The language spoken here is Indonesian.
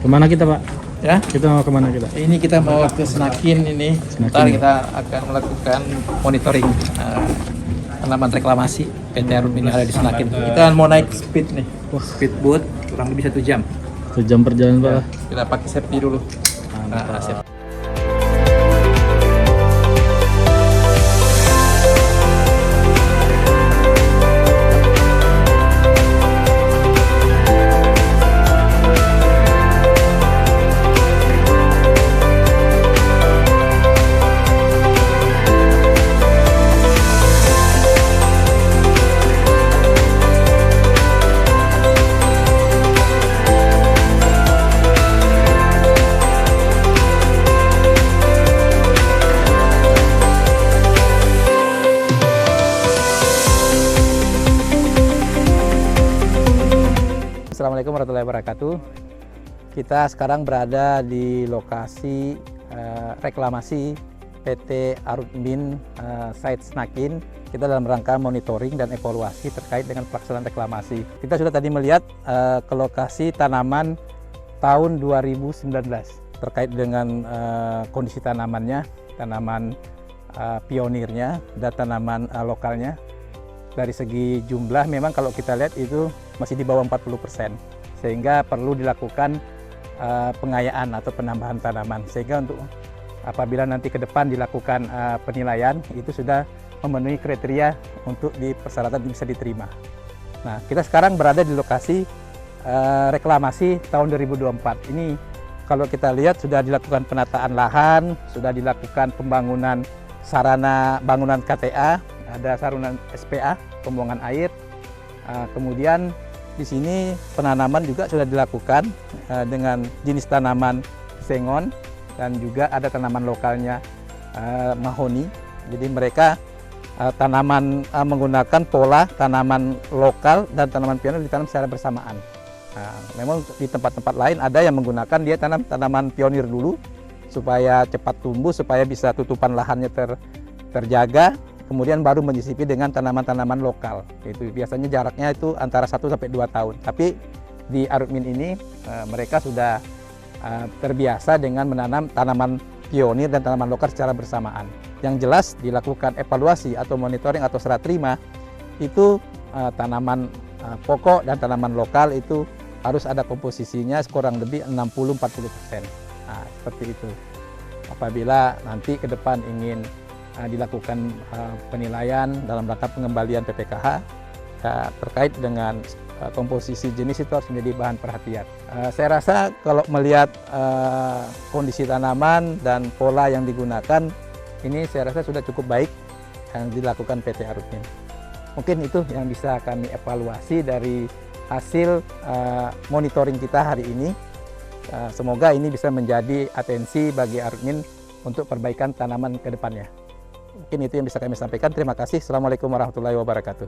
Kemana kita, Pak? Ya, Kita mau kemana kita? ini kita mau ke Senakin ini. Senakin. Ntar kita akan melakukan monitoring tanaman reklamasi PT Arum ini ada di Senakin. Kita mau naik speed nih, speedboat kurang lebih 1 jam. 1 jam perjalanan, Pak. Kita pakai safety dulu. Safety. Assalamualaikum warahmatullahi wabarakatuh. Kita sekarang berada di lokasi reklamasi PT Arutmin Site Senakin. Kita dalam rangka monitoring dan evaluasi terkait dengan pelaksanaan reklamasi. Kita sudah tadi melihat ke lokasi tanaman tahun 2019 terkait dengan kondisi tanamannya, tanaman pionirnya dan tanaman lokalnya. Dari segi jumlah memang kalau kita lihat itu masih di bawah 40%, sehingga perlu dilakukan pengayaan atau penambahan tanaman, sehingga untuk apabila nanti ke depan dilakukan penilaian itu sudah memenuhi kriteria untuk persyaratan bisa diterima. Nah, kita sekarang berada di lokasi reklamasi tahun 2024. Ini kalau kita lihat sudah dilakukan penataan lahan, sudah dilakukan pembangunan sarana bangunan KTA, ada saluran SPA, pembuangan air. Kemudian di sini penanaman juga sudah dilakukan dengan jenis tanaman sengon dan juga ada tanaman lokalnya mahoni. Jadi mereka tanaman menggunakan pola tanaman lokal dan tanaman pionir ditanam secara bersamaan. Memang di tempat-tempat lain ada yang menggunakan dia tanam tanaman pionir dulu supaya cepat tumbuh, supaya bisa tutupan lahannya terjaga. Kemudian baru menyisipi dengan tanaman-tanaman lokal. Itu biasanya jaraknya itu antara 1 sampai 2 tahun. Tapi di Arutmin ini mereka sudah terbiasa dengan menanam tanaman pionir dan tanaman lokal secara bersamaan. Yang jelas dilakukan evaluasi atau monitoring atau serah terima itu tanaman pokok dan tanaman lokal itu harus ada komposisinya kurang lebih 60-40%. Nah, seperti itu. Apabila nanti ke depan ingin dilakukan penilaian dalam rangka pengembalian PPKH terkait dengan komposisi jenis itu harus menjadi bahan perhatian. Saya rasa kalau melihat kondisi tanaman dan pola yang digunakan, ini saya rasa sudah cukup baik yang dilakukan PT Arutmin. Mungkin itu yang bisa kami evaluasi dari hasil monitoring kita hari ini. Semoga ini bisa menjadi atensi bagi Arutmin untuk perbaikan tanaman ke depannya. Mungkin itu yang bisa kami sampaikan. Terima kasih. Assalamualaikum warahmatullahi wabarakatuh.